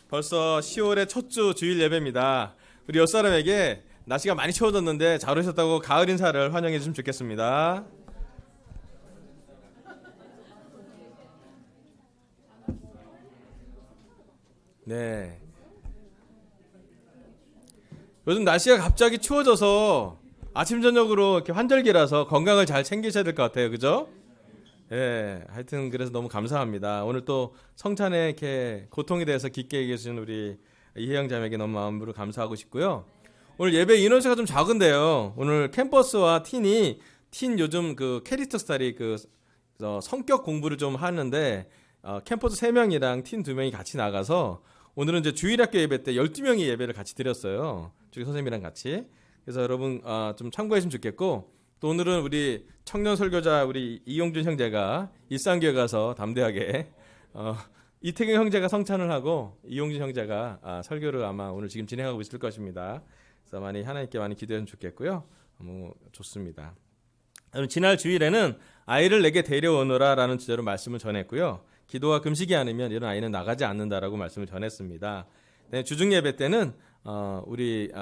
벌써 10월의 첫 주 주일 예배입니다. 우리 옆사람에게 날씨가 많이 추워졌는데 잘 오셨다고 가을 인사를 환영해 주시면 좋겠습니다. 네. 요즘 날씨가 갑자기 추워져서 아침 저녁으로 이렇게 환절기라서 건강을 잘 챙기셔야 될 것 같아요. 그죠? 예, 하여튼 그래서 너무 감사합니다. 오늘 또 성찬의 이렇게 고통에 대해서 깊게 얘기해 주신 우리 이혜영 자매에게 너무 마음으로 감사하고 싶고요. 오늘 예배 인원수가 좀 적은데요. 오늘 캠퍼스와 틴 요즘 그 캐릭터 스타일이 성격 공부를 좀 하는데 캠퍼스 3명이랑 틴 2명이 같이 나가서 오늘은 이제 주일학교 예배 때 12명이 예배를 같이 드렸어요. 주일 선생님이랑 같이. 그래서 여러분 좀 참고하시면 좋겠고, 또 오늘은 우리 청년 설교자 우리 이용준 형제가 일산교회 가서 담대하게 이태경 형제가 성찬을 하고 이용준 형제가 설교를 아마 오늘 지금 진행하고 있을 것입니다. 그래서 하나님께 많이 기도하면 좋겠고요. 너무 좋습니다. 지난 주일에는 아이를 내게 데려오너라라는 주제로 말씀을 전했고요. 기도와 금식이 아니면 이런 아이는 나가지 않는다라고 말씀을 전했습니다. 주중 예배 때는 우리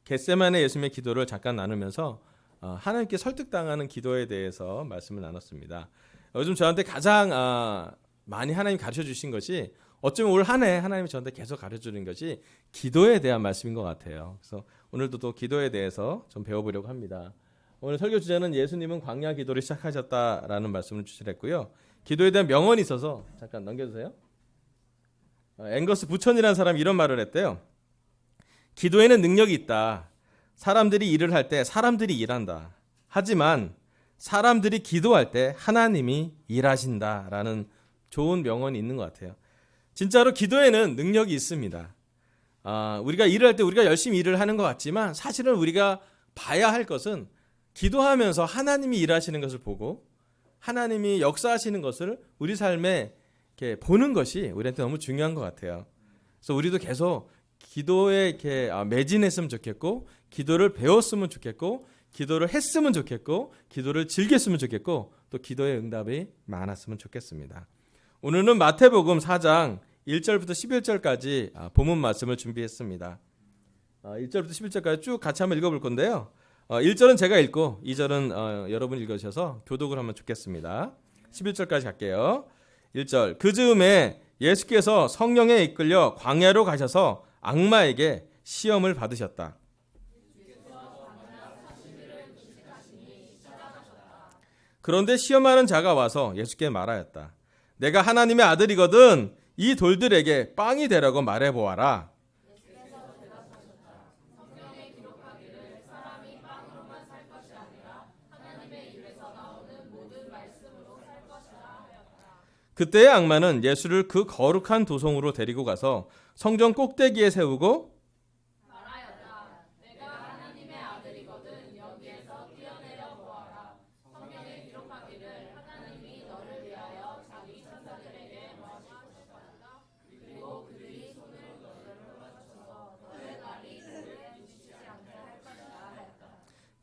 겟세마네 예수님의 기도를 잠깐 나누면서 하나님께 설득당하는 기도에 대해서 말씀을 나눴습니다. 요즘 저한테 가장 많이 하나님 가르쳐 주신 것이, 어쩌면 올 한 해 하나님이 저한테 계속 가르쳐 주는 것이 기도에 대한 말씀인 것 같아요. 그래서 오늘도 또 기도에 대해서 좀 배워보려고 합니다. 오늘 설교 주제는 예수님은 광야 기도를 시작하셨다라는 말씀을 주시랬고요. 기도에 대한 명언이 있어서 잠깐 넘겨주세요. 앵거스 부천이라는 사람이 이런 말을 했대요. 기도에는 능력이 있다. 사람들이 일을 할 때 사람들이 일한다. 하지만 사람들이 기도할 때 하나님이 일하신다라는 좋은 명언이 있는 것 같아요. 진짜로 기도에는 능력이 있습니다. 우리가 일을 할 때 우리가 열심히 일을 하는 것 같지만 사실은 우리가 봐야 할 것은 기도하면서 하나님이 일하시는 것을 보고 하나님이 역사하시는 것을 우리 삶에 이렇게 보는 것이 우리한테 너무 중요한 것 같아요. 그래서 우리도 계속 기도에 이렇게 매진했으면 좋겠고, 기도를 배웠으면 좋겠고, 기도를 했으면 좋겠고, 기도를 즐겼으면 좋겠고, 또 기도의 응답이 많았으면 좋겠습니다. 오늘은 마태복음 4장 1절부터 11절까지 본문 말씀을 준비했습니다. 1절부터 11절까지 쭉 같이 한번 읽어볼 건데요. 1절은 제가 읽고 2절은 여러분 읽으셔서 교독을 하면 좋겠습니다. 11절까지 갈게요. 1절, 그 즈음에 예수께서 성령에 이끌려 광야로 가셔서 악마에게 시험을 받으셨다. 그런데 시험하는 자가 와서 예수께 말하였다. 내가 하나님의 아들이거든 이 돌들에게 빵이 되라고 말해보아라. 그때의 악마는 예수를 그 거룩한 도성으로 데리고 가서 성전 꼭대기에 세우고 말하였다. 내가 하나님의 아들이거든 여기에서 뛰어내려 보아라. 성경에 기록하기를 하나님이 너를 위하여 자기 천사들에게 말씀하셨다. 그리고 그들이 손을 너를 맞춰서 너의 발이 돌에 부딪히지 않게 할 것이다 하였다.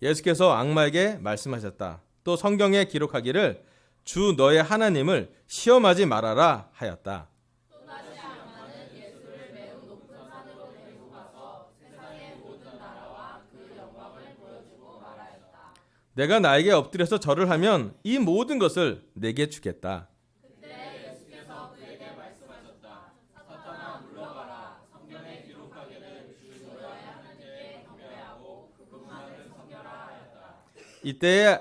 예수께서 악마에게 말씀하셨다. 또 성경에 기록하기를 주 너의 하나님을 시험하지 말아라 하였다. 또다시 악마는 예수를 매우 높은 산으로 데리고 가서 세상의 모든 나라와 그 영광을 보여주고 말하였다. 내가 나에게 엎드려서 절을 하면 이 모든 것을 내게 주겠다. 그때 예수께서 그에게 말씀하셨다. 사탄아 물러가라. 성경에 기록하기를 주 너의 하나님께 경배하고 그분만을 섬겨라 하였다. 이때에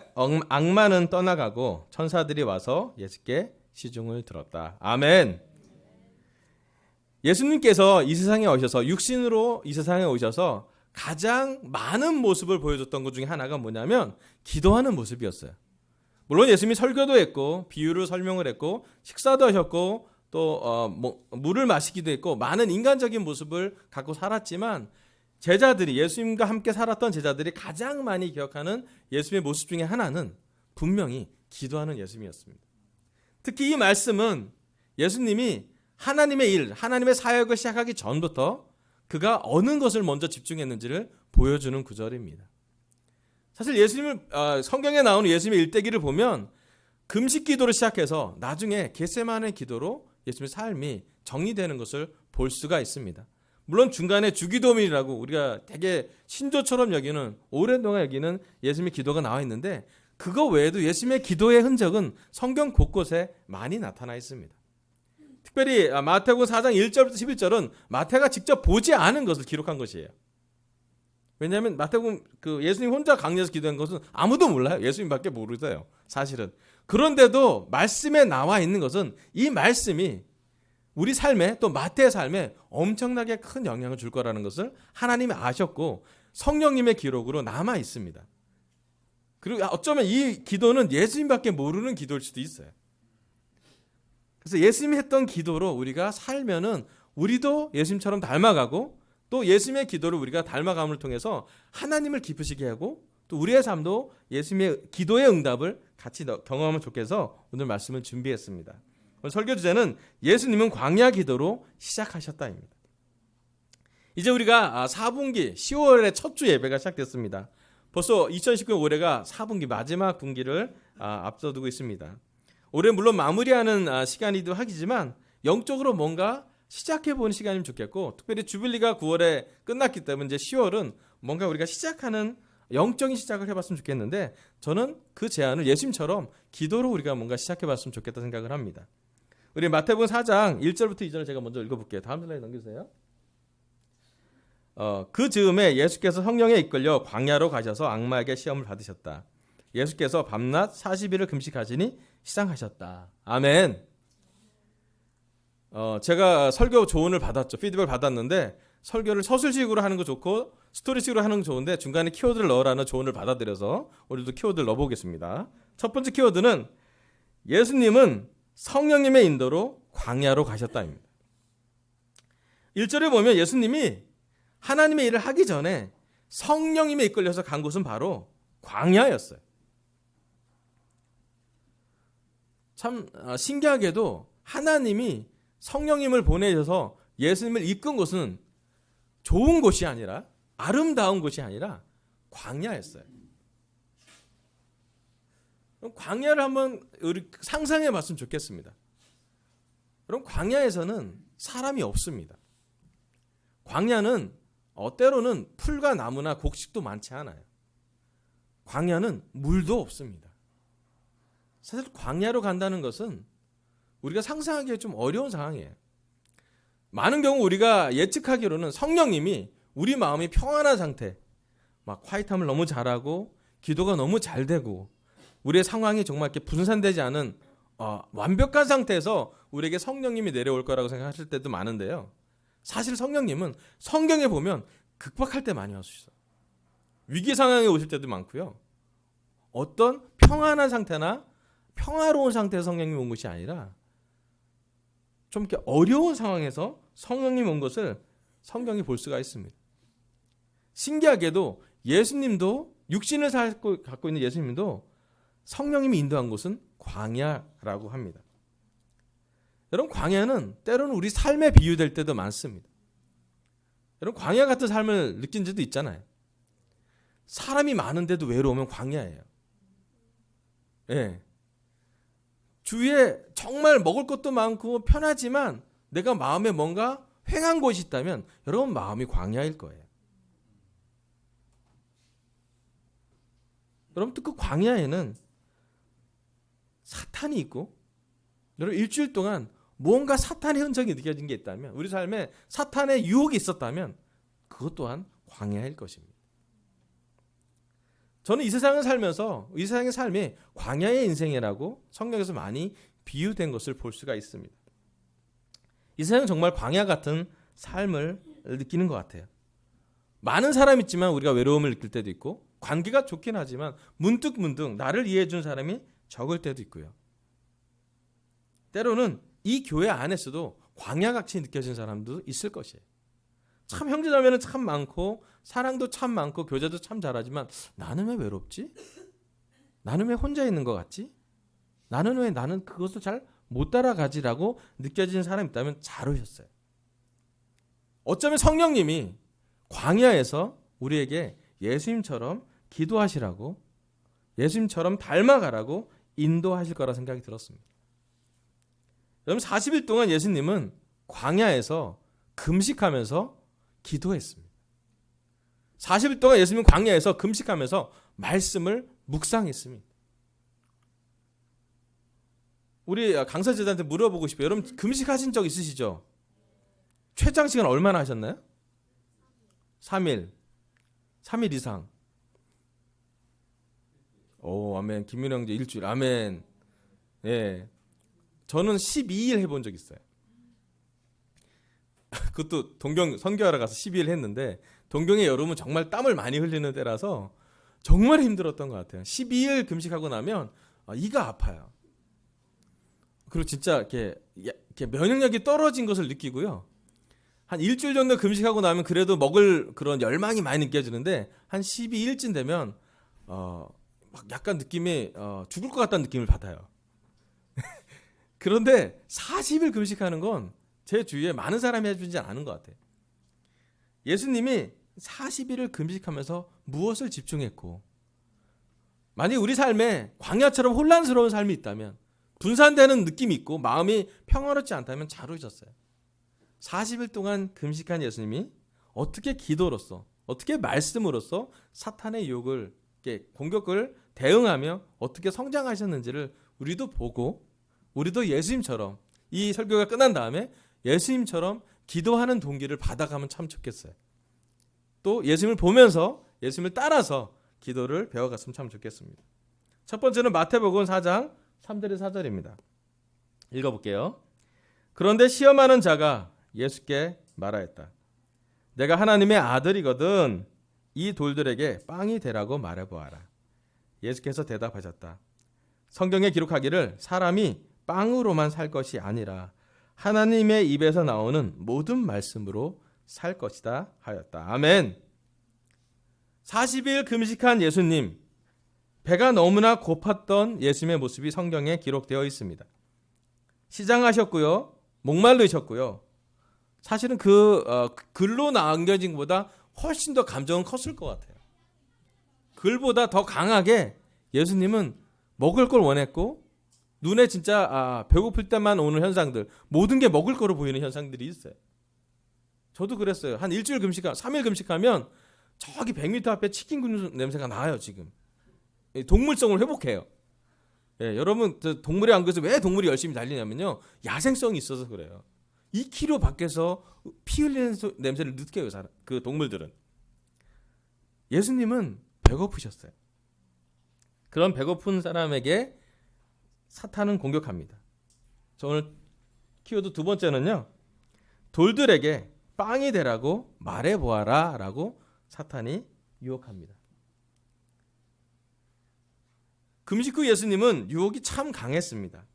악마는 떠나가고 천사들이 와서 예수께 시중을 들었다. 아멘. 예수님께서 이 세상에 오셔서 육신으로 이 세상에 오셔서 가장 많은 모습을 보여줬던 것 중에 하나가 뭐냐면 기도하는 모습이었어요. 물론 예수님이 설교도 했고 비유를 설명을 했고 식사도 하셨고 또 물을 마시기도 했고 많은 인간적인 모습을 갖고 살았지만 제자들이, 예수님과 함께 살았던 제자들이 가장 많이 기억하는 예수님의 모습 중에 하나는 분명히 기도하는 예수님이었습니다. 특히 이 말씀은 예수님이 하나님의 일, 하나님의 사역을 시작하기 전부터 그가 어느 것을 먼저 집중했는지를 보여주는 구절입니다. 사실 예수님을 성경에 나오는 예수님의 일대기를 보면 금식 기도를 시작해서 나중에 겟세마네 기도로 예수님의 삶이 정리되는 것을 볼 수가 있습니다. 물론 중간에 주기도문이라고 우리가 되게 신조처럼 여기는 오랜동안 여기는 예수님의 기도가 나와 있는데 그거 외에도 예수님의 기도의 흔적은 성경 곳곳에 많이 나타나 있습니다. 특별히 마태복음 4장 1절부터 11절은 마태가 직접 보지 않은 것을 기록한 것이에요. 왜냐하면 마태복음 예수님 혼자 강림에서 기도한 것은 아무도 몰라요. 예수님밖에 모르세요. 사실은. 그런데도 말씀에 나와 있는 것은 이 말씀이 우리 삶에 또 마태의 삶에 엄청나게 큰 영향을 줄 거라는 것을 하나님이 아셨고 성령님의 기록으로 남아 있습니다. 그리고 어쩌면 이 기도는 예수님밖에 모르는 기도일 수도 있어요. 그래서 예수님이 했던 기도로 우리가 살면은 우리도 예수님처럼 닮아가고 또 예수님의 기도를 우리가 닮아감을 통해서 하나님을 기쁘시게 하고 또 우리의 삶도 예수님의 기도의 응답을 같이 경험하면 좋겠어서 오늘 말씀을 준비했습니다. 오늘 설교 주제는 예수님은 광야 기도로 시작하셨다입니다. 이제 우리가 4분기 10월의 첫 주 예배가 시작됐습니다. 벌써 2019년 올해가 4분기 마지막 분기를 앞서두고 있습니다. 올해 물론 마무리하는 시간이기도 하지만 영적으로 뭔가 시작해보는 시간이면 좋겠고 특별히 주빌리가 9월에 끝났기 때문에 이제 10월은 뭔가 우리가 시작하는 영적인 시작을 해봤으면 좋겠는데 저는 그 제안을 예수님처럼 기도로 우리가 뭔가 시작해봤으면 좋겠다 생각을 합니다. 우리 마태복음 4장 1절부터 2절을 제가 먼저 읽어볼게요. 다음 슬라이드 넘겨주세요. 그 즈음에 예수께서 성령에 이끌려 광야로 가셔서 악마에게 시험을 받으셨다. 예수께서 밤낮 40일을 금식하시니 시상하셨다. 아멘. 제가 설교 조언을 받았죠. 피드백을 받았는데 설교를 서술식으로 하는 거 좋고 스토리식으로 하는 거 좋은데 중간에 키워드를 넣으라는 조언을 받아들여서 오늘도 키워드를 넣어보겠습니다. 첫 번째 키워드는 예수님은 성령님의 인도로 광야로 가셨다입니다. 1절에 보면 예수님이 하나님의 일을 하기 전에 성령님에 이끌려서 간 곳은 바로 광야였어요. 참 신기하게도 하나님이 성령님을 보내셔서 예수님을 이끈 곳은 좋은 곳이 아니라 아름다운 곳이 아니라 광야였어요. 그럼 광야를 한번 우리 상상해 봤으면 좋겠습니다. 그럼 광야에서는 사람이 없습니다. 광야는 때로는 풀과 나무나 곡식도 많지 않아요. 광야는 물도 없습니다. 사실 광야로 간다는 것은 우리가 상상하기에 좀 어려운 상황이에요. 많은 경우 우리가 예측하기로는 성령님이 우리 마음이 평안한 상태, 막 화이트함을 너무 잘하고 기도가 너무 잘 되고 우리의 상황이 정말 이렇게 분산되지 않은 완벽한 상태에서 우리에게 성령님이 내려올 거라고 생각하실 때도 많은데요. 사실 성령님은 성경에 보면 극박할 때 많이 와주셔요. 위기 상황에 오실 때도 많고요. 어떤 평안한 상태나 평화로운 상태에서 성령님이 온 것이 아니라 좀 이렇게 어려운 상황에서 성령님이 온 것을 성경이 볼 수가 있습니다. 신기하게도 예수님도 육신을 갖고 있는 예수님도 성령님이 인도한 곳은 광야라고 합니다. 여러분 광야는 때로는 우리 삶에 비유될 때도 많습니다. 여러분 광야 같은 삶을 느낀 적도 있잖아요. 사람이 많은데도 외로우면 광야예요. 예. 주위에 정말 먹을 것도 많고 편하지만 내가 마음에 뭔가 횡한 곳이 있다면 여러분 마음이 광야일 거예요. 여러분 그 광야에는 사탄이 있고 여러분 일주일 동안 뭔가 사탄의 흔적이 느껴진 게 있다면 우리 삶에 사탄의 유혹이 있었다면 그것 또한 광야일 것입니다. 저는 이 세상을 살면서 이 세상의 삶이 광야의 인생이라고 성경에서 많이 비유된 것을 볼 수가 있습니다. 이 세상은 정말 광야 같은 삶을 느끼는 것 같아요. 많은 사람이 있지만 우리가 외로움을 느낄 때도 있고 관계가 좋긴 하지만 문득 나를 이해해 준 사람이 적을 때도 있고요. 때로는 이 교회 안에서도 광야같이 느껴지는 사람도 있을 것이에요. 참 형제자매는 참 많고 사랑도 참 많고 교제도 참 잘하지만 나는 왜 외롭지? 나는 왜 혼자 있는 것 같지? 나는 그것을 잘 못 따라가지라고 느껴지는 사람이 있다면 잘 오셨어요. 어쩌면 성령님이 광야에서 우리에게 예수님처럼 기도하시라고 예수님처럼 닮아가라고 인도하실 거라 생각이 들었습니다. 여러분 40일 동안 예수님은 광야에서 금식하면서 기도했습니다. 40일 동안 예수님은 광야에서 금식하면서 말씀을 묵상했습니다. 우리 강사제자한테 물어보고 싶어요. 여러분 금식하신 적 있으시죠? 최장 시간 얼마나 하셨나요? 3일 이상. 오, 아멘. 김민영 형제 일주일. 아멘. 예. 저는 12일 해본 적 있어요. 그것도 동경 선교하러 가서 12일 했는데, 동경의 여름은 정말 땀을 많이 흘리는 때라서 정말 힘들었던 것 같아요. 12일 금식하고 나면 이가 아파요. 그리고 진짜 이렇게 면역력이 떨어진 것을 느끼고요. 한 일주일 정도 금식하고 나면 그래도 먹을 그런 열망이 많이 느껴지는데, 한 12일쯤 되면 막 약간 느낌이 죽을 것 같다는 느낌을 받아요. 그런데 40일 금식하는 건 제 주위에 많은 사람이 해주지 않은 것 같아요. 예수님이 40일을 금식하면서 무엇을 집중했고, 만약 우리 삶에 광야처럼 혼란스러운 삶이 있다면, 분산되는 느낌이 있고 마음이 평화롭지 않다면 잘 오셨어요. 40일 동안 금식한 예수님이 어떻게 기도로서, 어떻게 말씀으로써 사탄의 유혹을, 공격을 대응하며 어떻게 성장하셨는지를 우리도 보고, 우리도 예수님처럼 이 설교가 끝난 다음에 예수님처럼 기도하는 동기를 받아가면 참 좋겠어요. 또 예수님을 보면서 예수님을 따라서 기도를 배워갔으면 참 좋겠습니다. 첫 번째는 마태복음 4장 3절의 4절입니다. 읽어볼게요. 그런데 시험하는 자가 예수께 말하였다. 내가 하나님의 아들이거든 이 돌들에게 빵이 되라고 말해보아라. 예수께서 대답하셨다. 성경에 기록하기를 사람이 빵으로만 살 것이 아니라 하나님의 입에서 나오는 모든 말씀으로 살 것이다 하였다. 아멘. 40일 금식한 예수님, 배가 너무나 고팠던 예수님의 모습이 성경에 기록되어 있습니다. 시장하셨고요, 목말르셨고요. 사실은 그 글로 남겨진 것보다 훨씬 더 감정은 컸을 것 같아요. 글보다 더 강하게 예수님은 먹을 걸 원했고, 눈에 진짜 배고플 때만 오는 현상들, 모든 게 먹을 거로 보이는 현상들이 있어요. 저도 그랬어요. 한 일주일 금식하면, 3일 금식하면 저기 100m 앞에 치킨 굽는 냄새가 나요. 지금 동물성을 회복해요. 예, 여러분 동물의 왕국에서 왜 동물이 열심히 달리냐면요, 야생성이 있어서 그래요. 2km 밖에서 피 흘리는 냄새를 느껴요, 그 동물들은. 예수님은 배고프셨어요. 그런 배고픈 사람에게 사탄은 공격합니다. 저 오늘 키워드 두 번째는요, 돌들에게 빵이 되라고 말해보아라 라고 사탄이 유혹합니다. 금식 후 예수님은 유혹이 참 강했습니다.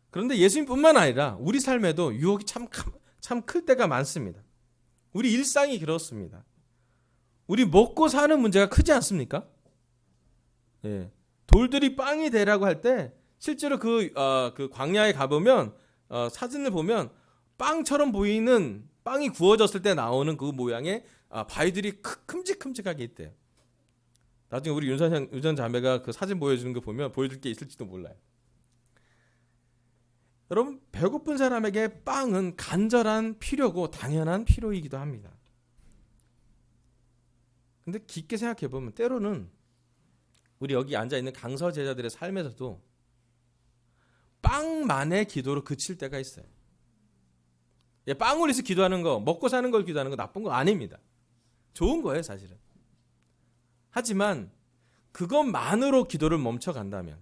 그런데 예수님뿐만 아니라 우리 삶에도 유혹이 참 클 때가 많습니다. 우리 일상이 그렇습니다. 우리 먹고 사는 문제가 크지 않습니까? 예. 돌들이 빵이 되라고 할 때 실제로 그 광야에 가보면 사진을 보면 빵처럼 보이는, 빵이 구워졌을 때 나오는 그 모양의 바위들이 큼직큼직하게 있대요. 나중에 우리 윤선 자매가 그 사진 보여주는 거 보면 보여줄 게 있을지도 몰라요. 여러분, 배고픈 사람에게 빵은 간절한 필요고 당연한 필요이기도 합니다. 근데 깊게 생각해 보면 때로는 우리 여기 앉아 있는 강서 제자들의 삶에서도 빵만의 기도로 그칠 때가 있어요. 예, 빵을 위해서 기도하는 거, 먹고 사는 걸 기도하는 거 나쁜 거 아닙니다. 좋은 거예요, 사실은. 하지만 그것만으로 기도를 멈춰간다면,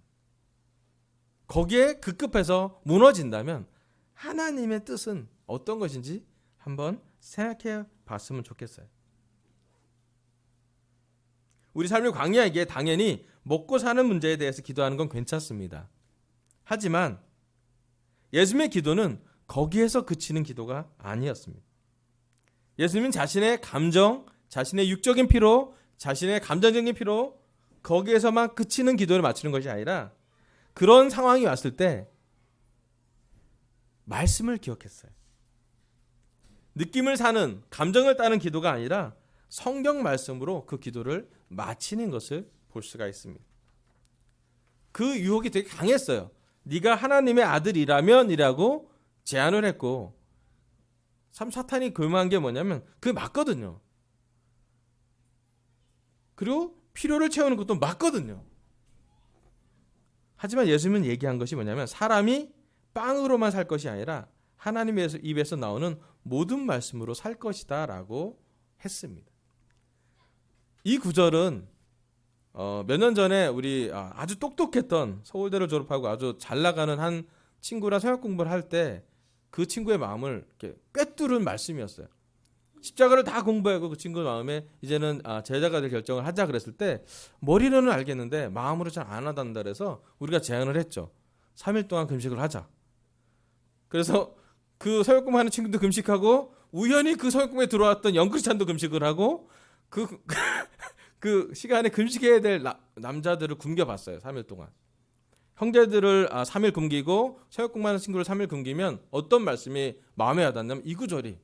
거기에 급급해서 무너진다면 하나님의 뜻은 어떤 것인지 한번 생각해 봤으면 좋겠어요. 우리 삶의 광야에게 당연히 먹고 사는 문제에 대해서 기도하는 건 괜찮습니다. 하지만 예수님의 기도는 거기에서 그치는 기도가 아니었습니다. 예수님은 자신의 감정, 자신의 육적인 피로, 자신의 감정적인 피로, 거기에서만 그치는 기도를 맞추는 것이 아니라 그런 상황이 왔을 때 말씀을 기억했어요. 느낌을 사는, 감정을 따는 기도가 아니라 성경 말씀으로 그 기도를 마치는 것을 볼 수가 있습니다. 그 유혹이 되게 강했어요. 네가 하나님의 아들이라면이라고 제안을 했고, 참 사탄이 교만한 게 뭐냐면 그게 맞거든요. 그리고 필요를 채우는 것도 맞거든요. 하지만 예수님은 얘기한 것이 뭐냐면 사람이 빵으로만 살 것이 아니라 하나님의 입에서 나오는 모든 말씀으로 살 것이다 라고 했습니다. 이 구절은 몇 년 전에 우리 아주 똑똑했던 서울대를 졸업하고 아주 잘 나가는 한 친구랑 성역 공부를 할 때 그 친구의 마음을 이렇게 꿰뚫은 말씀이었어요. 십자가를 다 공부하고 그 친구 마음에 이제는 제자가 될 결정을 하자 그랬을 때 머리로는 알겠는데 마음으로 잘 안 하단다 그래서 우리가 제안을 했죠. 3일 동안 금식을 하자. 그래서 그 성역 공부하는 친구도 금식하고 우연히 그 성역 공부에 들어왔던 영크리스찬도 금식을 하고 그 시간에 금식해야 될 남자들을 굶겨봤어요. 3일 동안. 형제들을 3일 굶기고 성역 공부하는 친구를 3일 굶기면 어떤 말씀이 마음에 와닿냐면 이 구절이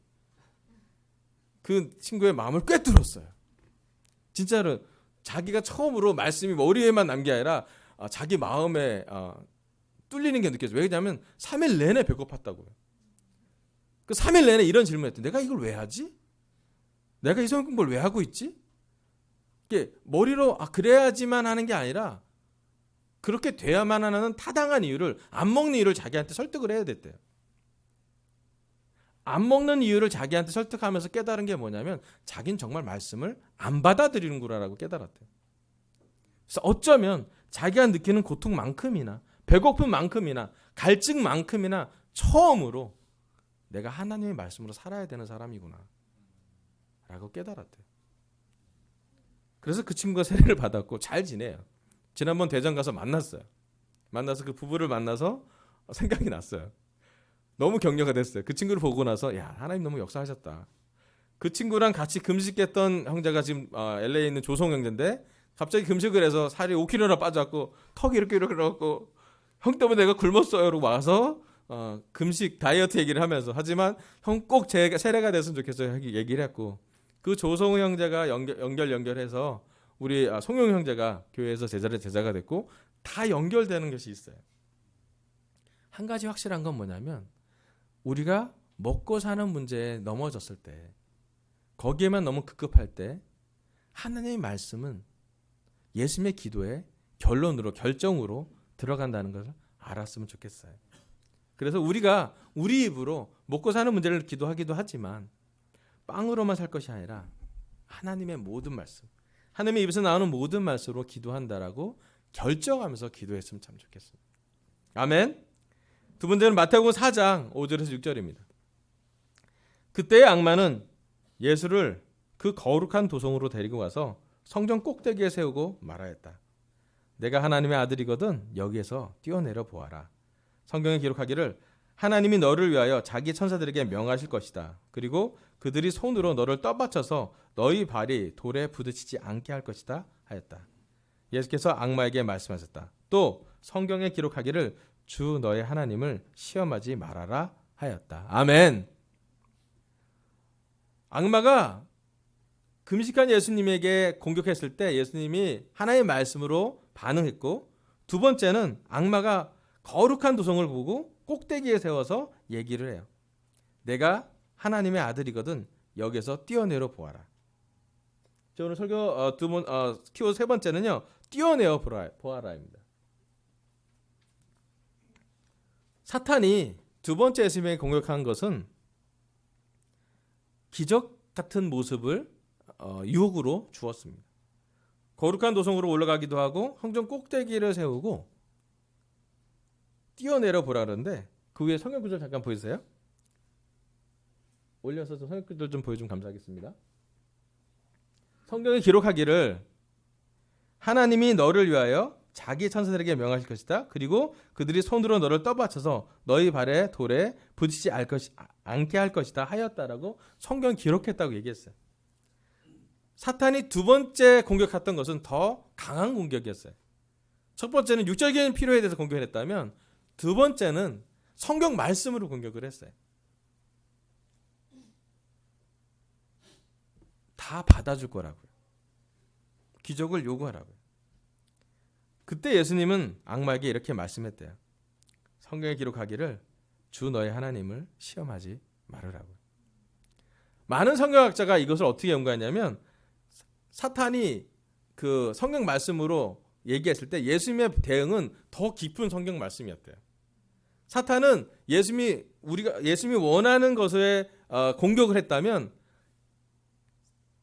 그 친구의 마음을 꿰뚫었어요. 진짜로 자기가 처음으로 말씀이 머리에만 남은 게 아니라 자기 마음에 뚫리는 게 느껴져요. 왜냐하면 3일 내내 배고팠다고요. 그 3일 내내 이런 질문을 했대. 내가 이걸 왜 하지? 내가 이 성경 공부를 왜 하고 있지? 이게 머리로 그래야지만 하는 게 아니라 그렇게 돼야만 하는 타당한 이유를, 안 먹는 이유를 자기한테 설득을 해야 됐대요. 안 먹는 이유를 자기한테 설득하면서 깨달은 게 뭐냐면 자기는 정말 말씀을 안 받아들이는구나라고 깨달았대요. 그래서 어쩌면 자기가 느끼는 고통만큼이나 배고픔만큼이나 갈증만큼이나 처음으로 내가 하나님의 말씀으로 살아야 되는 사람이구나 라고 깨달았대요. 그래서 그 친구가 세례를 받았고 잘 지내요. 지난번 대전 가서 만났어요. 만나서 그 부부를 만나서 생각이 났어요. 너무 격려가 됐어요. 그 친구를 보고 나서 야, 하나님 너무 역사하셨다. 그 친구랑 같이 금식했던 형제가 지금 LA에 있는 조성 형제인데 갑자기 금식을 해서 살이 5kg나 빠져갖고 턱이 이렇게 나갖고 형 때문에 내가 굶었어요. 라고 와서 금식 다이어트 얘기를 하면서 하지만 형 꼭 세례가 됐으면 좋겠어요. 얘기를 했고 그 조성우 형제가 연결해서 우리 송용 형제가 교회에서 제자가 됐고 다 연결되는 것이 있어요. 한 가지 확실한 건 뭐냐면 우리가 먹고 사는 문제에 넘어졌을 때 거기에만 너무 급급할 때 하나님의 말씀은 예수님의 기도의 결정으로 들어간다는 것을 알았으면 좋겠어요. 그래서 우리가 우리 입으로 먹고 사는 문제를 기도하기도 하지만 빵으로만 살 것이 아니라 하나님의 모든 말씀, 하나님의 입에서 나오는 모든 말씀으로 기도한다라고 결정하면서 기도했으면 참 좋겠습니다. 아멘. 두 번째는 마태복음 4장 5절에서 6절입니다. 그때의 악마는 예수를 그 거룩한 도성으로 데리고 와서 성전 꼭대기에 세우고 말하였다. 내가 하나님의 아들이거든 여기에서 뛰어내려 보아라. 성경에 기록하기를 하나님이 너를 위하여 자기 천사들에게 명하실 것이다. 그리고 그들이 손으로 너를 떠받쳐서 너희 발이 돌에 부딪히지 않게 할 것이다 하였다. 예수께서 악마에게 말씀하셨다. 또 성경에 기록하기를 주 너의 하나님을 시험하지 말아라 하였다. 아멘. 악마가 금식한 예수님에게 공격했을 때 예수님이 하나님의 말씀으로 반응했고, 두 번째는 악마가 거룩한 도성을 보고 꼭대기에 세워서 얘기를 해요. 내가 하나님의 아들이거든 여기서 뛰어내려 보아라. 저 오늘 설교 키워드 세 번째는요. 뛰어내어 보아라입니다. 사탄이 두 번째 예수님에게 공격한 것은 기적 같은 모습을 유혹으로 주었습니다. 거룩한 도성으로 올라가기도 하고 성전 꼭대기를 세우고 뛰어내려 보라 그러는데 그 위에 성경 구절 잠깐 보여주세요. 올려서 성경 구절 좀 보여주면 감사하겠습니다. 성경에 기록하기를 하나님이 너를 위하여 자기 천사들에게 명하실 것이다. 그리고 그들이 손으로 너를 떠받쳐서 너희 발에 돌에 부딪히지 않게 할 것이다 하였다라고 성경 기록했다고 얘기했어요. 사탄이 두 번째 공격했던 것은 더 강한 공격이었어요. 첫 번째는 육적인 필요에 대해서 공격을 했다면 두 번째는 성경 말씀으로 공격을 했어요. 다 받아줄 거라고요. 기적을 요구하라고요. 그때 예수님은 악마에게 이렇게 말씀했대요. 성경에 기록하기를 주 너의 하나님을 시험하지 말으라고. 많은 성경학자가 이것을 어떻게 연구하냐면 사탄이 그 성경 말씀으로 얘기했을 때 예수님의 대응은 더 깊은 성경 말씀이었대요. 사탄은 예수님이 원하는 것에 공격을 했다면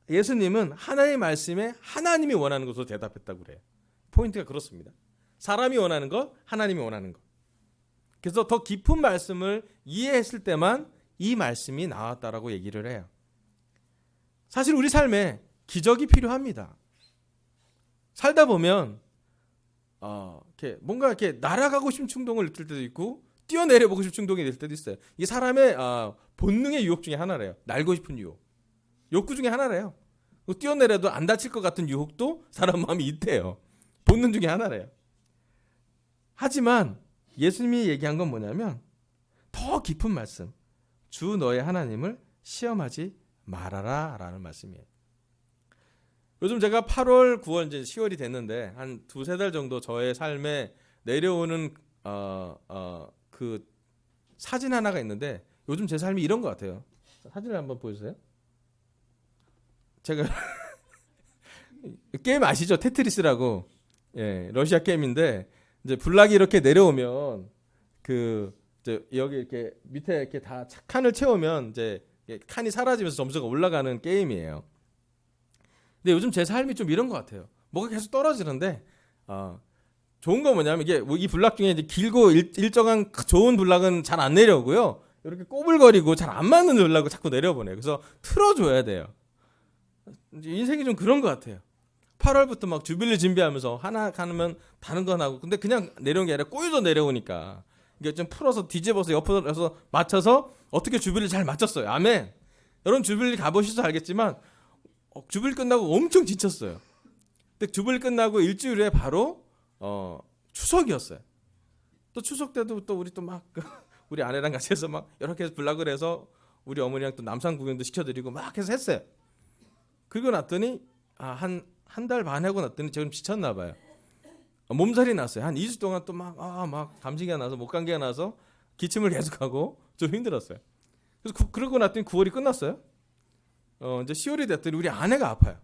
예수님은 하나님의 말씀에 하나님이 원하는 것으로 대답했다고 그래요. 포인트가 그렇습니다. 사람이 원하는 것, 하나님이 원하는 것. 그래서 더 깊은 말씀을 이해했을 때만 이 말씀이 나왔다라고 얘기를 해요. 사실 우리 삶에 기적이 필요합니다. 살다 보면 뭔가 이렇게 날아가고 싶은 충동을 느낄 때도 있고 뛰어내려 보고 싶은 충동이 될 때도 있어요. 이게 사람의 본능의 유혹 중에 하나래요. 날고 싶은 유혹. 욕구 중에 하나래요. 뛰어내려도 안 다칠 것 같은 유혹도 사람 마음이 있대요. 본능 중에 하나래요. 하지만 예수님이 얘기한 건 뭐냐면 더 깊은 말씀. 주 너의 하나님을 시험하지 말아라 라는 말씀이에요. 요즘 제가 8월, 9월, 이제 10월이 됐는데 한 두세 달 정도 저의 삶에 내려오는 그 사진 하나가 있는데 요즘 제 삶이 이런 것 같아요. 사진을 한번 보여주세요. 제가 게임 아시죠? 테트리스라고. 예, 러시아 게임인데 이제 블락이 이렇게 내려오면 이제 여기 이렇게 밑에 이렇게 다 칸을 채우면 이제 칸이 사라지면서 점수가 올라가는 게임이에요. 근데 요즘 제 삶이 좀 이런 것 같아요. 뭐가 계속 떨어지는데 좋은 건 뭐냐면 이게 이 블락 중에 이제 길고 일정한 좋은 블락은 잘 안 내려오고요. 이렇게 꼬불거리고 잘 안 맞는 블락을 자꾸 내려보내요. 그래서 틀어줘야 돼요. 인생이 좀 그런 것 같아요. 8월부터 막 주빌리 준비하면서 하나 가면 다른 건 하고 근데 그냥 내려온 게 아니라 꼬여서 내려오니까 이게 좀 풀어서 뒤집어서 옆으로 맞춰서 어떻게 주빌리 잘 맞췄어요. 아멘. 여러분 주빌리 가보셔서 알겠지만 주빌리 끝나고 엄청 지쳤어요. 근데 주빌리 끝나고 일주일 후에 바로 추석이었어요. 또 추석 때도 또 우리 또 막 우리 아내랑 같이 해서 막 이렇게 해서 블락을 해서 우리 어머니랑 또 남산 구경도 시켜드리고 막 해서 했어요. 그리고 났더니 한 달 반 하고 났더니 지금 지쳤나 봐요. 몸살이 났어요. 한 2주 동안 또 막 감기가 나서 목감기가 나서 기침을 계속하고 좀 힘들었어요. 그래서 그러고 났더니 9월이 끝났어요. 이제 10월이 됐더니 우리 아내가 아파요.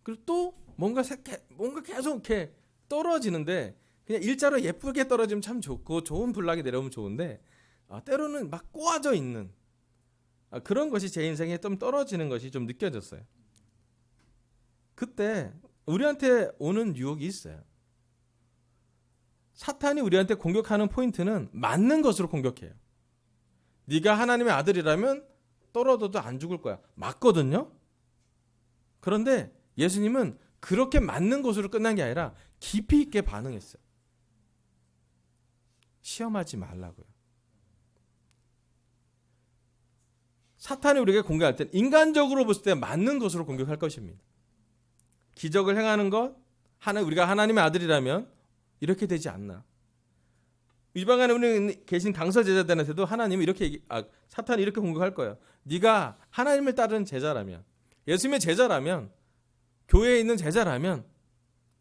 그리고 또 뭔가 계속 이렇게 떨어지는데 그냥 일자로 예쁘게 떨어지면 참 좋고 좋은 블락이 내려오면 좋은데 때로는 막 꼬아져 있는 그런 것이 제 인생에 좀 떨어지는 것이 좀 느껴졌어요. 그때 우리한테 오는 유혹이 있어요. 사탄이 우리한테 공격하는 포인트는 맞는 것으로 공격해요. 네가 하나님의 아들이라면 떨어져도 안 죽을 거야. 맞거든요. 그런데 예수님은 그렇게 맞는 것으로 끝난 게 아니라 깊이 있게 반응했어요. 시험하지 말라고요. 사탄이 우리에게 공격할 때 인간적으로 봤을 때 맞는 것으로 공격할 것입니다. 기적을 행하는 것, 우리가 하나님의 아들이라면 이렇게 되지 않나. 이방 안에 우리 계신 강서 제자들한테도 하나님이 사탄이 이렇게 공격할 거예요. 네가 하나님을 따르는 제자라면, 예수님의 제자라면, 교회에 있는 제자라면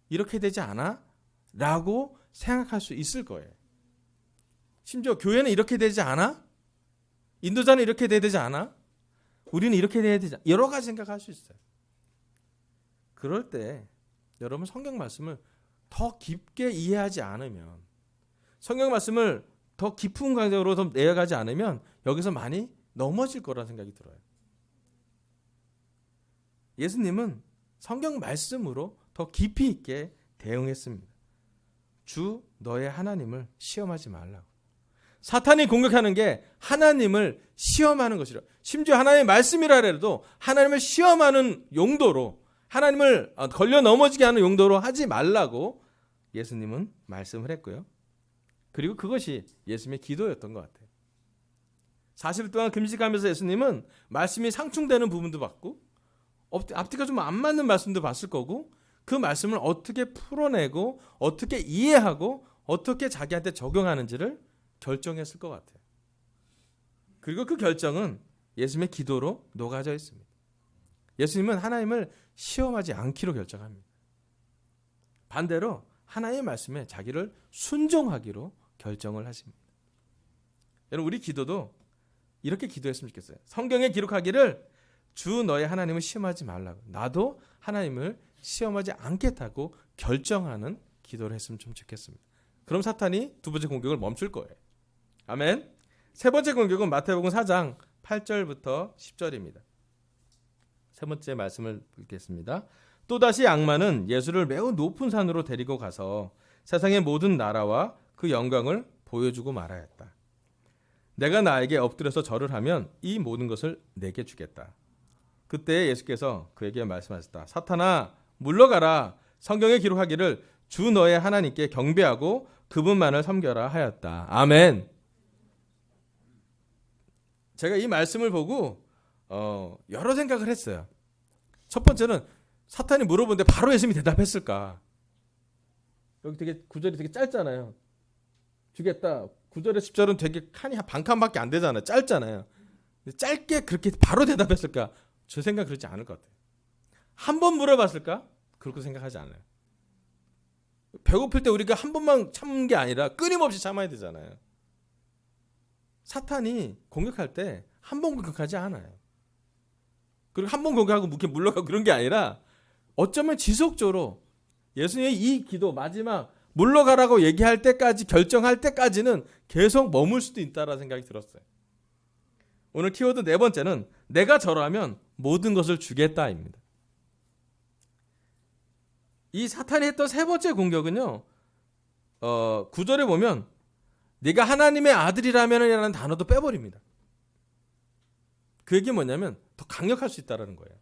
이렇게 되지 않아? 라고 생각할 수 있을 거예요. 심지어 교회는 이렇게 되지 않아? 인도자는 이렇게 돼야 되지 않아? 우리는 이렇게 돼야 되지 않아? 여러 가지 생각할 수 있어요. 그럴 때 여러분 성경 말씀을 더 깊게 이해하지 않으면 성경 말씀을 더 깊은 강적으로 더 내려가지 않으면 여기서 많이 넘어질 거라는 생각이 들어요. 예수님은 성경 말씀으로 더 깊이 있게 대응했습니다. 주 너의 하나님을 시험하지 말라고. 사탄이 공격하는 게 하나님을 시험하는 것이라. 심지어 하나님의 말씀이라 해도 하나님을 시험하는 용도로 하나님을 걸려 넘어지게 하는 용도로 하지 말라고 예수님은 말씀을 했고요. 그리고 그것이 예수님의 기도였던 것 같아요. 40일 동안 금식하면서 예수님은 말씀이 상충되는 부분도 봤고 앞뒤가 좀 안 맞는 말씀도 봤을 거고 그 말씀을 어떻게 풀어내고 어떻게 이해하고 어떻게 자기한테 적용하는지를 결정했을 것 같아요. 그리고 그 결정은 예수님의 기도로 녹아져 있습니다. 예수님은 하나님을 시험하지 않기로 결정합니다. 반대로 하나님의 말씀에 자기를 순종하기로 결정을 하십니다. 여러분 우리 기도도 이렇게 기도했으면 좋겠어요. 성경에 기록하기를 주 너의 하나님을 시험하지 말라고. 나도 하나님을 시험하지 않겠다고 결정하는 기도를 했으면 좀 좋겠습니다. 그럼 사탄이 두 번째 공격을 멈출 거예요. 아멘. 세 번째 공격은 마태복음 4장 8절부터 10절입니다. 세 번째 말씀을 읽겠습니다. 또다시 악마는 예수를 매우 높은 산으로 데리고 가서 세상의 모든 나라와 그 영광을 보여주고 말하였다. 내가 나에게 엎드려서 절을 하면 이 모든 것을 내게 주겠다. 그때 예수께서 그에게 말씀하셨다. 사탄아 물러가라. 성경에 기록하기를 주 너의 하나님께 경배하고 그분만을 섬겨라 하였다. 아멘. 제가 이 말씀을 보고 여러 생각을 했어요. 첫 번째는 사탄이 물어보는데 바로 예수님이 대답했을까? 여기 되게 구절이 되게 짧잖아요. 주겠다. 9절에 10절은 되게 칸이 한 반 칸밖에 안 되잖아요. 짧잖아요. 근데 짧게 그렇게 바로 대답했을까? 저 생각 그렇지 않을 것 같아요. 한 번 물어봤을까? 그렇게 생각하지 않아요. 배고플 때 우리가 한 번만 참는 게 아니라 끊임없이 참아야 되잖아요. 사탄이 공격할 때 한 번 공격하지 않아요. 그리고 한 번 공격하고 이렇게 물러가고 그런 게 아니라 어쩌면 지속적으로 예수님의 이 기도 마지막 물러가라고 얘기할 때까지 결정할 때까지는 계속 머물 수도 있다라는 생각이 들었어요. 오늘 키워드 네 번째는 내가 절하면 모든 것을 주겠다입니다. 이 사탄이 했던 세 번째 공격은요. 9절에 보면 네가 하나님의 아들이라면이라는 단어도 빼버립니다. 그 얘기 뭐냐면 더 강력할 수 있다는 거예요.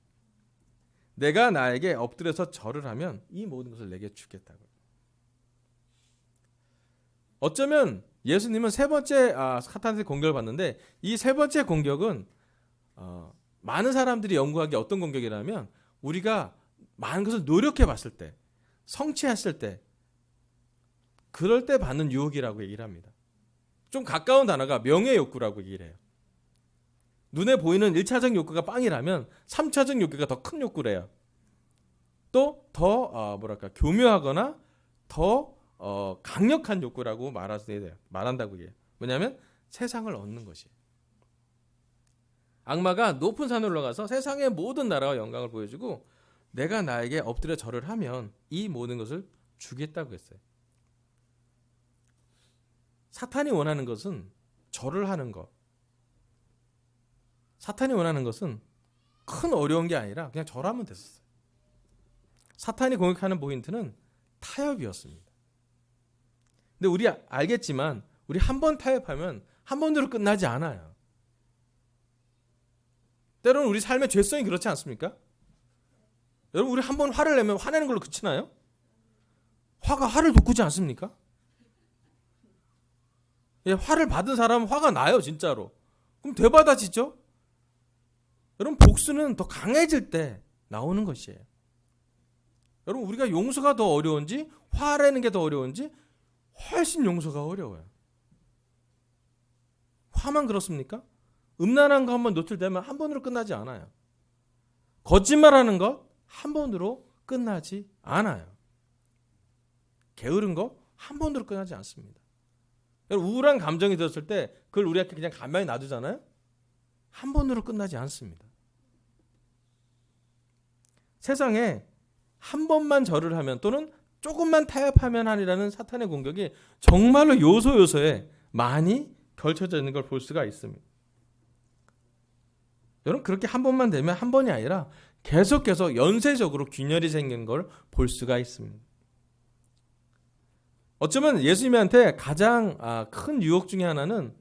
내가 나에게 엎드려서 절을 하면 이 모든 것을 내게 주겠다고. 어쩌면 예수님은 세 번째 사탄의 공격을 받는데 이 세 번째 공격은 많은 사람들이 연구하기에 어떤 공격이라면 우리가 많은 것을 노력해 봤을 때 성취했을 때 그럴 때 받는 유혹이라고 얘기를 합니다. 좀 가까운 단어가 명예욕구라고 얘기를 해요. 눈에 보이는 1차적 욕구가 빵이라면 3차적 욕구가 더 큰 욕구래요. 또 더 교묘하거나 더 강력한 욕구라고 말한다고 해요. 왜냐하면 세상을 얻는 것이에요. 악마가 높은 산으로 올라가서 세상의 모든 나라와 영광을 보여주고 내가 나에게 엎드려 절을 하면 이 모든 것을 주겠다고 했어요. 사탄이 원하는 것은 절을 하는 것. 사탄이 원하는 것은 큰 어려운 게 아니라 그냥 절하면 됐었어요. 사탄이 공격하는 포인트는 타협이었습니다. 근데 우리 알겠지만 우리 한 번 타협하면 한 번으로 끝나지 않아요. 때로는 우리 삶의 죄성이 그렇지 않습니까? 여러분 우리 한 번 화를 내면 화내는 걸로 그치나요? 화가 화를 돋구지 않습니까? 예, 화를 받은 사람은 화가 나요 진짜로. 그럼 되받아지죠? 여러분 복수는 더 강해질 때 나오는 것이에요. 여러분 우리가 용서가 더 어려운지 화내는 게 더 어려운지 훨씬 용서가 어려워요. 화만 그렇습니까? 음란한 거 한번 노출되면 한 번으로 끝나지 않아요. 거짓말하는 것 한 번으로 끝나지 않아요. 게으른 거 한 번으로 끝나지 않습니다. 여러분 우울한 감정이 들었을 때 그걸 우리한테 그냥 가만히 놔두잖아요. 한 번으로 끝나지 않습니다. 세상에 한 번만 절을 하면 또는 조금만 타협하면 하리라는 사탄의 공격이 정말로 요소요소에 많이 걸쳐져 있는 걸 볼 수가 있습니다. 여러분 그렇게 한 번만 되면 한 번이 아니라 계속해서 연쇄적으로 균열이 생긴 걸 볼 수가 있습니다. 어쩌면 예수님한테 가장 큰 유혹 중에 하나는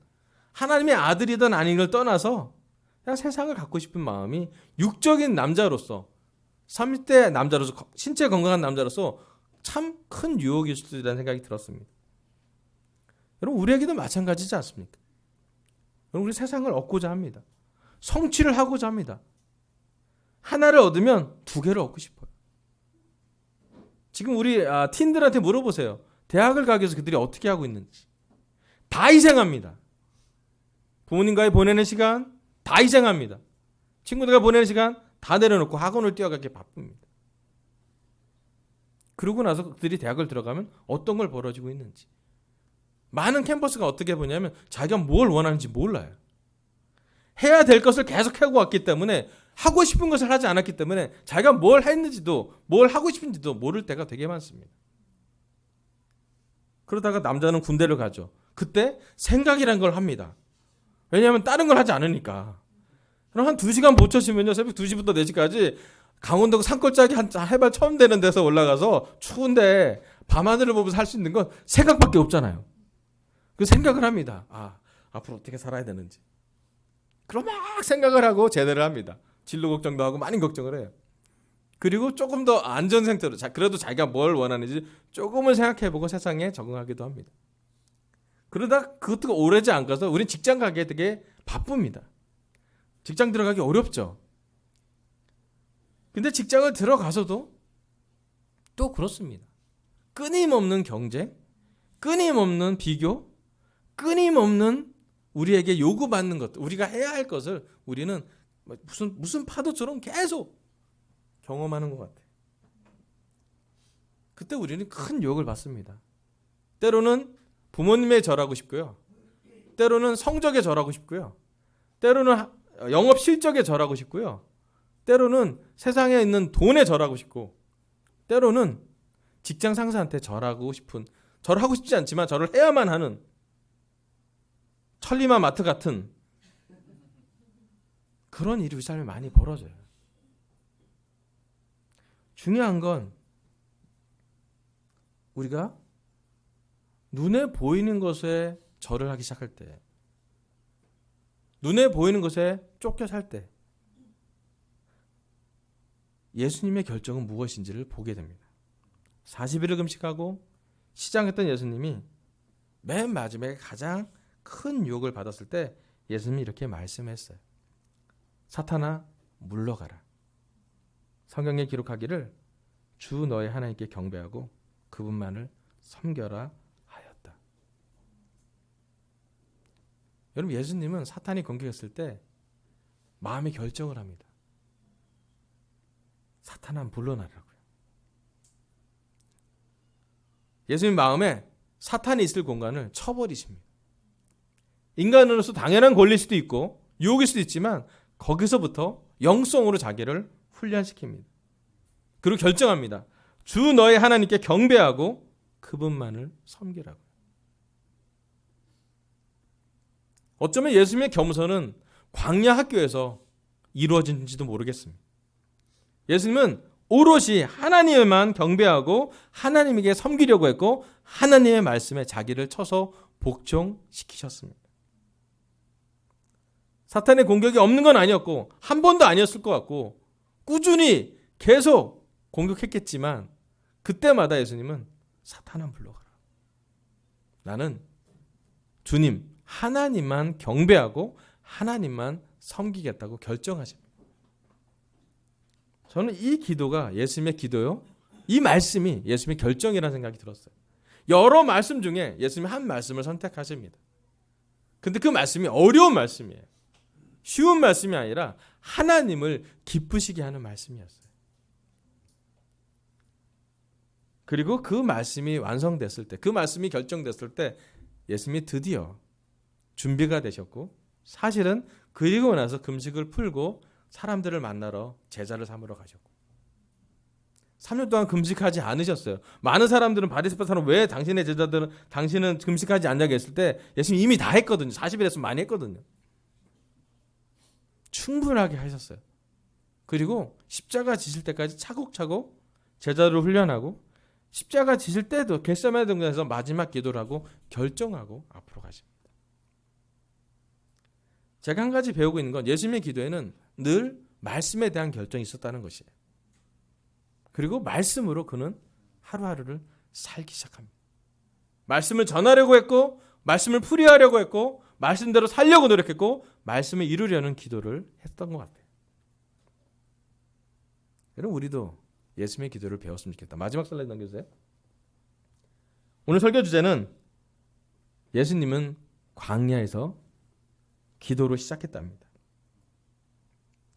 하나님의 아들이든 아닌 걸 떠나서 그냥 세상을 갖고 싶은 마음이 육적인 남자로서 30대 남자로서 신체 건강한 남자로서 참 큰 유혹일 수도 있다는 생각이 들었습니다. 여러분 우리에게도 마찬가지지 않습니까? 여러분 우리 세상을 얻고자 합니다. 성취를 하고자 합니다. 하나를 얻으면 두 개를 얻고 싶어요. 지금 우리 틴들한테 물어보세요. 대학을 가기 위해서 그들이 어떻게 하고 있는지. 다 희생합니다. 부모님과의 보내는 시간 다 희생합니다. 친구들과 보내는 시간 다 내려놓고 학원을 뛰어가기 바쁩니다. 그러고 나서 그들이 대학을 들어가면 어떤 걸 벌어지고 있는지. 많은 캠퍼스가 어떻게 보냐면 자기가 뭘 원하는지 몰라요. 해야 될 것을 계속 하고 왔기 때문에 하고 싶은 것을 하지 않았기 때문에 자기가 뭘 했는지도 뭘 하고 싶은지도 모를 때가 되게 많습니다. 그러다가 남자는 군대를 가죠. 그때 생각이란 걸 합니다. 왜냐하면 다른 걸 하지 않으니까. 그럼 한 2시간 보초시면요. 새벽 2시부터 4시까지 강원도 산골짜기 한 해발 처음 되는 데서 올라가서 추운데 밤하늘을 보면서 할 수 있는 건 생각밖에 없잖아요. 그 생각을 합니다. 앞으로 어떻게 살아야 되는지. 그럼 막 생각을 하고 제대로 합니다. 진로 걱정도 하고 많은 걱정을 해요. 그리고 조금 더 안전 상태로 그래도 자기가 뭘 원하는지 조금은 생각해보고 세상에 적응하기도 합니다. 그러다 그것도 오래지 안 가서 우린 직장 가기에 되게 바쁩니다. 직장 들어가기 어렵죠. 근데 직장을 들어가서도 또 그렇습니다. 끊임없는 경쟁, 끊임없는 비교, 끊임없는 우리에게 요구받는 것, 우리가 해야 할 것을 우리는 무슨 파도처럼 계속 경험하는 것 같아요. 그때 우리는 큰 유혹을 받습니다. 때로는 부모님의 절하고 싶고요. 때로는 성적에 절하고 싶고요. 때로는 영업 실적에 절하고 싶고요. 때로는 세상에 있는 돈에 절하고 싶고, 때로는 직장 상사한테 절하고 싶지 않지만 절을 해야만 하는 천리마 마트 같은 그런 일이 우리 삶에 많이 벌어져요. 중요한 건 우리가 눈에 보이는 것에 절을 하기 시작할 때, 눈에 보이는 것에 쫓겨 살 때 예수님의 결정은 무엇인지를 보게 됩니다. 40일을 금식하고 시장했던 예수님이 맨 마지막에 가장 큰 유혹을 받았을 때 예수님이 이렇게 말씀했어요. 사탄아 물러가라. 성경에 기록하기를 주 너의 하나님께 경배하고 그분만을 섬겨라 하였다. 여러분, 예수님은 사탄이 공격했을 때 마음의 결정을 합니다. 사탄아 물러나라고요. 예수님 마음에 사탄이 있을 공간을 쳐버리십니다. 인간으로서 당연한 권리일 수도 있고 유혹일 수도 있지만 거기서부터 영성으로 자기를 훈련시킵니다. 그리고 결정합니다. 주 너의 하나님께 경배하고 그분만을 섬기라고요. 어쩌면 예수님의 겸손은 광야 학교에서 이루어진지도 모르겠습니다. 예수님은 오롯이 하나님만 경배하고 하나님에게 섬기려고 했고 하나님의 말씀에 자기를 쳐서 복종시키셨습니다. 사탄의 공격이 없는 건 아니었고 한 번도 아니었을 것 같고 꾸준히 계속 공격했겠지만 그때마다 예수님은 사탄아 물러가라. 나는 주님 하나님만 경배하고 하나님만 섬기겠다고 결정하십니다. 저는 이 기도가 예수님의 기도요. 이 말씀이 예수님의 결정이라는 생각이 들었어요. 여러 말씀 중에 예수님이 한 말씀을 선택하십니다. 근데 그 말씀이 어려운 말씀이에요. 쉬운 말씀이 아니라 하나님을 기쁘시게 하는 말씀이었어요. 그리고 그 말씀이 완성됐을 때, 그 말씀이 결정됐을 때 예수님이 드디어 준비가 되셨고 사실은 그리고 나서 금식을 풀고 사람들을 만나러 제자를 삼으러 가셨고 3년 동안 금식하지 않으셨어요. 많은 사람들은 바리새파 사람 왜 당신의 제자들은 당신은 금식하지 않냐고 했을 때 예수님이 이미 다 했거든요. 40일 했으면 많이 했거든요. 충분하게 하셨어요. 그리고 십자가 지실 때까지 차곡차곡 제자를 훈련하고 십자가 지실 때도 겟세마네 동산에서 마지막 기도를 하고 결정하고 앞으로 가십니다. 제가 한 가지 배우고 있는 건 예수님의 기도에는 늘 말씀에 대한 결정이 있었다는 것이에요. 그리고 말씀으로 그는 하루하루를 살기 시작합니다. 말씀을 전하려고 했고 말씀을 풀이하려고 했고 말씀대로 살려고 노력했고 말씀을 이루려는 기도를 했던 것 같아요. 여러분 우리도 예수님의 기도를 배웠으면 좋겠다. 마지막 슬라이드 넘겨주세요. 오늘 설교 주제는 예수님은 광야에서 기도로 시작했답니다.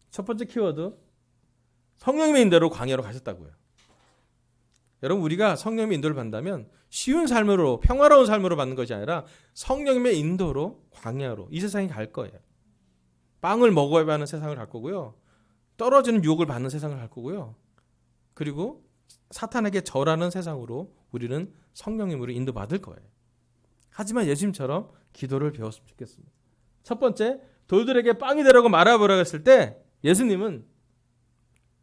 첫 번째 키워드 성령님의 인도로 광야로 가셨다고요. 여러분 우리가 성령님의 인도를 받는다면 쉬운 삶으로 평화로운 삶으로 받는 것이 아니라 성령님의 인도로 광야로 이 세상에 갈 거예요. 빵을 먹어야 하는 세상을 갈 거고요. 떨어지는 유혹을 받는 세상을 갈 거고요. 그리고 사탄에게 절하는 세상으로 우리는 성령님으로 인도받을 거예요. 하지만 예수님처럼 기도를 배웠으면 좋겠습니다. 첫 번째, 돌들에게 빵이 되라고 말해보라고 했을 때 예수님은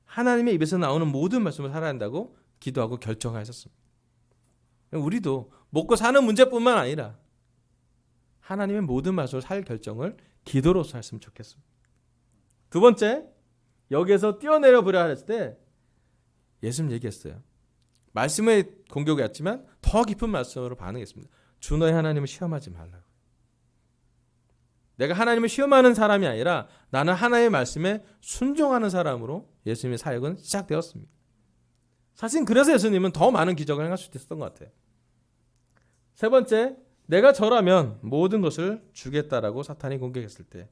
하나님의 입에서 나오는 모든 말씀을 살아야 한다고 기도하고 결정하셨습니다. 우리도 먹고 사는 문제뿐만 아니라 하나님의 모든 말씀을 살 결정을 기도로서 했으면 좋겠습니다. 두 번째, 여기에서 뛰어내려 보라 했을 때 예수님 얘기했어요. 말씀의 공격이 왔지만 더 깊은 말씀으로 반응했습니다. 주 너의 하나님을 시험하지 말라고. 내가 하나님을 시험하는 사람이 아니라 나는 하나님의 말씀에 순종하는 사람으로 예수님의 사역은 시작되었습니다. 사실 그래서 예수님은 더 많은 기적을 행할 수 있었던 것 같아요. 세 번째, 내가 절하면 모든 것을 주겠다라고 사탄이 공격했을 때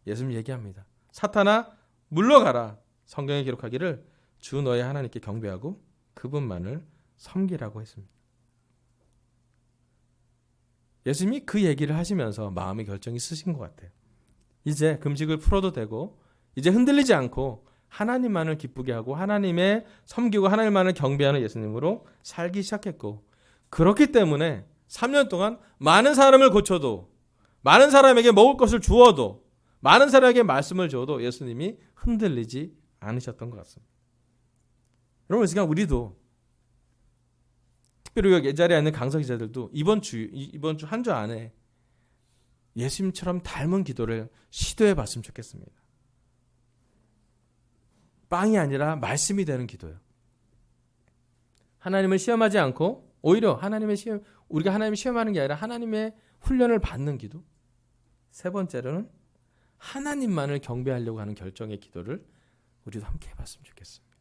예수님 얘기합니다. 사탄아 물러가라. 성경에 기록하기를 주 너의 하나님께 경배하고 그분만을 섬기라고 했습니다. 예수님이 그 얘기를 하시면서 마음의 결정이 쓰신 것 같아요. 이제 금식을 풀어도 되고 이제 흔들리지 않고 하나님만을 기쁘게 하고 하나님의 섬기고 하나님만을 경배하는 예수님으로 살기 시작했고, 그렇기 때문에 3년 동안 많은 사람을 고쳐도 많은 사람에게 먹을 것을 주어도 많은 사람에게 말씀을 줘도 예수님이 흔들리지 않으셨던 것 같습니다. 여러분, 이 시간 우리도 특별히 여기 자리에 있는 강서 기자들도 이번 주 한 주 안에 예수님처럼 닮은 기도를 시도해 봤으면 좋겠습니다. 빵이 아니라 말씀이 되는 기도요. 하나님을 시험하지 않고 오히려 우리가 하나님을 시험하는 게 아니라 하나님의 훈련을 받는 기도. 세 번째로는 하나님만을 경배하려고 하는 결정의 기도를 우리도 함께 해봤으면 좋겠습니다.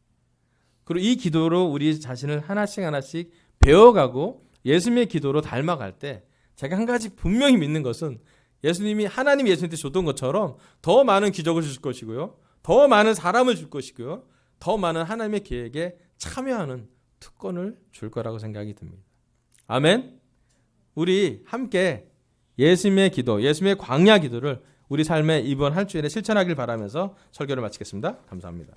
그리고 이 기도로 우리 자신을 하나씩 배워가고 예수님의 기도로 닮아갈 때 제가 한 가지 분명히 믿는 것은 하나님이 예수님한테 줬던 것처럼 더 많은 기적을 주실 것이고요. 더 많은 사람을 줄 것이고요. 더 많은 하나님의 계획에 참여하는 특권을 줄 거라고 생각이 듭니다. 아멘. 우리 함께 예수님의 기도, 예수님의 광야 기도를 우리 삶에 이번 한 주일에 실천하길 바라면서 설교를 마치겠습니다. 감사합니다.